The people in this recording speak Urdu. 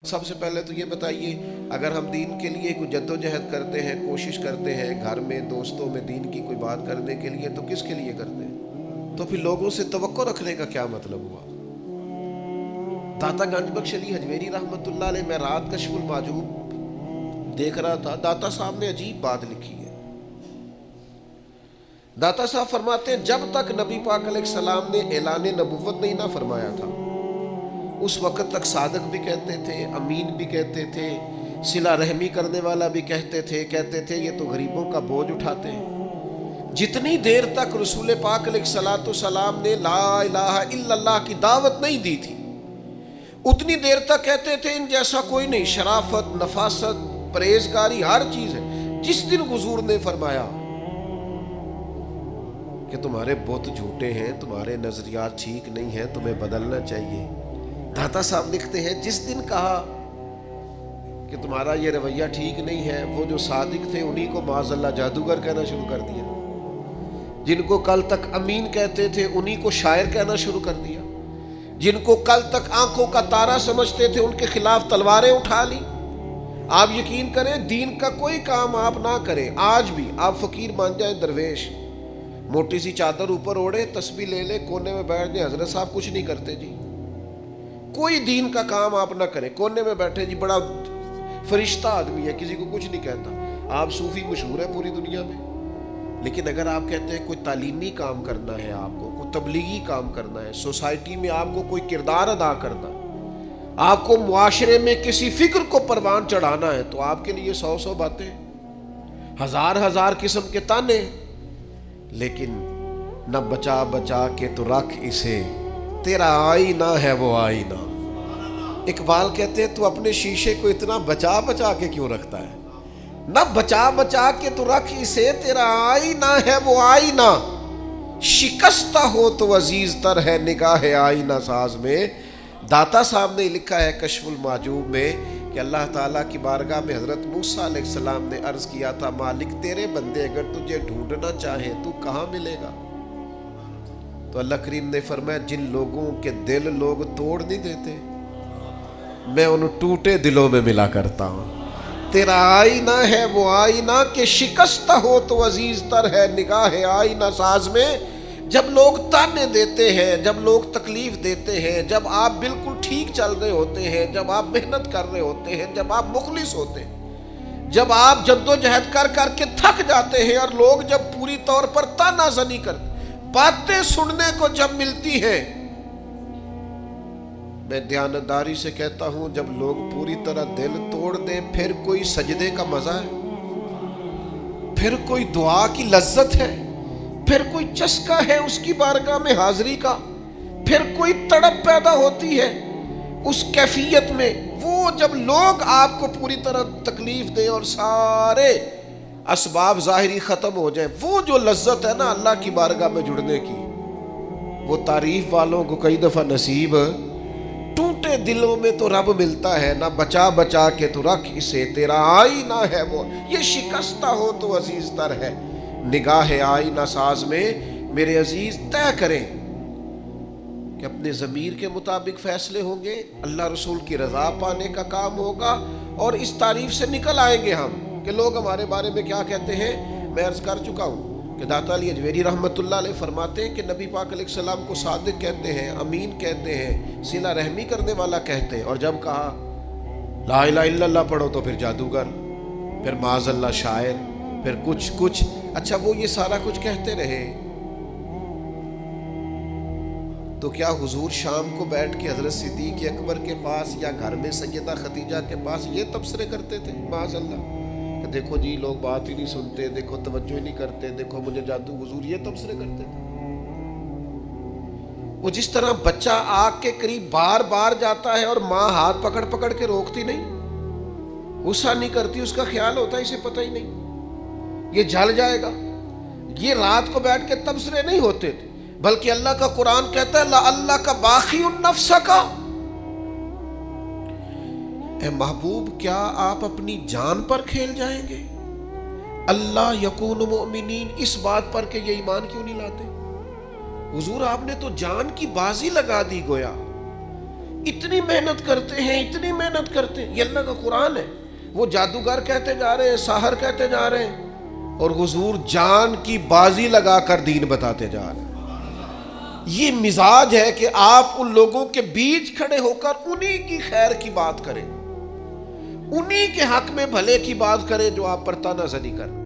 سب سے پہلے تو یہ بتائیے، اگر ہم دین کے لیے کوئی جدوجہد کرتے ہیں، کوشش کرتے ہیں گھر میں دوستوں میں دین کی کوئی بات کرنے کے لیے، تو کس کے لیے کرتے ہیں؟ تو پھر لوگوں سے توقع رکھنے کا کیا مطلب ہوا؟ داتا گنج بخش علی حجویری رحمۃ اللہ علیہ، میں رات کشف المحجوب دیکھ رہا تھا، داتا صاحب نے عجیب بات لکھی ہے۔ داتا صاحب فرماتے ہیں جب تک نبی پاک علیہ السلام نے اعلان نبوت نہیں نہ فرمایا تھا، اس وقت تک صادق بھی کہتے تھے، امین بھی کہتے تھے، صلہ رحمی کرنے والا بھی کہتے تھے یہ تو غریبوں کا بوجھ اٹھاتے ہیں۔ جتنی دیر تک رسول پاک علیہ السلام نے لا الہ الا اللہ کی دعوت نہیں دی تھی، اتنی دیر تک کہتے تھے ان جیسا کوئی نہیں، شرافت، نفاست، پرہیزگاری ہر چیز ہے۔ جس دن حضور نے فرمایا کہ تمہارے بت جھوٹے ہیں، تمہارے نظریات ٹھیک نہیں ہیں، تمہیں بدلنا چاہیے، داتا صاحب لکھتے ہیں جس دن کہا کہ تمہارا یہ رویہ ٹھیک نہیں ہے، وہ جو صادق تھے انہی کو معاذ اللہ جادوگر کہنا شروع کر دیا، جن کو کل تک امین کہتے تھے انہی کو شاعر کہنا شروع کر دیا، جن کو کل تک آنکھوں کا تارا سمجھتے تھے ان کے خلاف تلواریں اٹھا لی۔ آپ یقین کریں دین کا کوئی کام آپ نہ کریں، آج بھی آپ فقیر مان جائیں، درویش، موٹی سی چادر اوپر اوڑے، تسبیح لے لے، کونے میں بیٹھ جائیں، حضرت صاحب کچھ نہیں کرتے جی، کوئی دین کا کام آپ نہ کریں، کونے میں بیٹھے جی، بڑا فرشتہ آدمی ہے، کسی کو کچھ نہیں کہتا، آپ صوفی مشہور ہے پوری دنیا میں۔ لیکن اگر آپ کہتے ہیں کوئی تعلیمی کام کرنا ہے، آپ کو کوئی تبلیغی کام کرنا ہے، سوسائٹی میں آپ کو کوئی کردار ادا کرنا ہے، آپ کو معاشرے میں کسی فکر کو پروان چڑھانا ہے، تو آپ کے لیے 100 باتیں، ہزار قسم کے تانے، لیکن نہ بچا بچا کے تو رکھ اسے، تیرا آئینہ ہے وہ آئینہ۔ اقبال کہتے ہیں تو اپنے شیشے کو اتنا بچا بچا کے کیوں رکھتا ہے؟ نہ بچا بچا کے تو رکھ اسے، تیرا آئینہ ہے وہ آئینہ، شکستہ ہو تو عزیز تر ہے نگاہ آئینہ ساز میں۔ داتا صاحب نے لکھا ہے کشف المحجوب میں کہ اللہ تعالیٰ کی بارگاہ میں حضرت موسیٰ علیہ السلام نے عرض کیا تھا، مالک تیرے بندے اگر تجھے ڈھونڈنا چاہیں تو کہاں ملے گا؟ تو اللہ کریم نے فرمایا جن لوگوں کے دل لوگ توڑ نہیں دیتے، میں ان ٹوٹے دلوں میں ملا کرتا ہوں۔ تیرا آئینہ ہے وہ آئینہ کہ شکستہ ہو تو عزیز تر ہے نگاہ آئینہ ساز میں۔ جب لوگ تانے دیتے ہیں، جب لوگ تکلیف دیتے ہیں، جب آپ بالکل ٹھیک چل رہے ہوتے ہیں، جب آپ محنت کر رہے ہوتے ہیں، جب آپ مخلص ہوتے ہیں، جب آپ جدوجہد کر کر کے تھک جاتے ہیں، اور لوگ جب پوری طور پر تانا زنی کرتے، باتیں سننے کو جب ملتی ہیں، میں دیانتداری سے کہتا ہوں جب لوگ پوری طرح دل توڑ دیں، پھر کوئی سجدے کا مزہ ہے، پھر کوئی دعا کی لذت ہے، پھر کوئی چسکا ہے اس کی بارگاہ میں حاضری کا، پھر کوئی تڑپ پیدا ہوتی ہے اس کیفیت میں، وہ جب لوگ آپ کو پوری طرح تکلیف دیں اور سارے اسباب ظاہری ختم ہو جائیں، وہ جو لذت ہے نا اللہ کی بارگاہ میں جڑنے کی، وہ تعریف والوں کو کئی دفعہ نصیب، ٹوٹے دلوں میں تو رب ملتا ہے، نہ بچا بچا کے تو رکھ اسے، تیرا آئینہ ہے وہ، یہ شکستہ ہو تو عزیز تر ہے نگاہ آئینہ ساز میں۔ میرے عزیز طے کریں کہ اپنے ضمیر کے مطابق فیصلے ہوں گے، اللہ رسول کی رضا پانے کا کام ہوگا، اور اس تعریف سے نکل آئیں گے ہم کہ لوگ ہمارے بارے میں کیا کہتے ہیں۔ میں عرض کر چکا ہوں کہ داتا علی حجویری رحمۃ اللہ علیہ فرماتے ہیں کہ نبی پاک علیہ السلام کو صادق کہتے ہیں، امین کہتے ہیں، صلہ رحمی کرنے والا کہتے ہیں، اور جب کہا لا الہ الا اللہ پڑھو تو پھر جادوگر، پھر معاذ اللہ شاعر، پھر کچھ اچھا وہ یہ سارا کچھ کہتے رہے، تو کیا حضور شام کو بیٹھ کے حضرت صدیق اکبر کے پاس یا گھر میں سیدہ خدیجہ کے پاس یہ تبصرے کرتے تھے معاذ اللہ کہ دیکھو جی لوگ بات ہی نہیں سنتے، دیکھو توجہ ہی نہیں کرتے، دیکھو مجھے جادو، حضور یہ تبصرے کرتے تھے؟ وہ جس طرح بچہ آگ کے قریب بار بار جاتا ہے اور ماں ہاتھ پکڑ پکڑ کے روکتی نہیں، غصہ نہیں کرتی، اس کا خیال ہوتا ہے اسے پتہ ہی نہیں یہ جل جائے گا، یہ رات کو بیٹھ کے تبصرے نہیں ہوتے تھے، بلکہ اللہ کا قرآن کہتا ہے لعلہ کا باخی النفس کا، اے محبوب کیا آپ اپنی جان پر کھیل جائیں گے؟ اللہ یکون مؤمنین، اس بات پر کہ یہ ایمان کیوں نہیں لاتے؟ حضور آپ نے تو جان کی بازی لگا دی گویا، اتنی محنت کرتے ہیں، اتنی محنت کرتے ہیں. یہ اللہ کا قرآن ہے. وہ جادوگر کہتے جا رہے ہیں، ساحر کہتے جا رہے ہیں، اور حضور جان کی بازی لگا کر دین بتاتے جا رہے ہیں. یہ مزاج ہے کہ آپ ان لوگوں کے بیچ کھڑے ہو کر انہی کی خیر کی بات کریں، انہی کے حق میں بھلے کی بات کریں جو آپ پر تانا زنی کر رہے ہیں.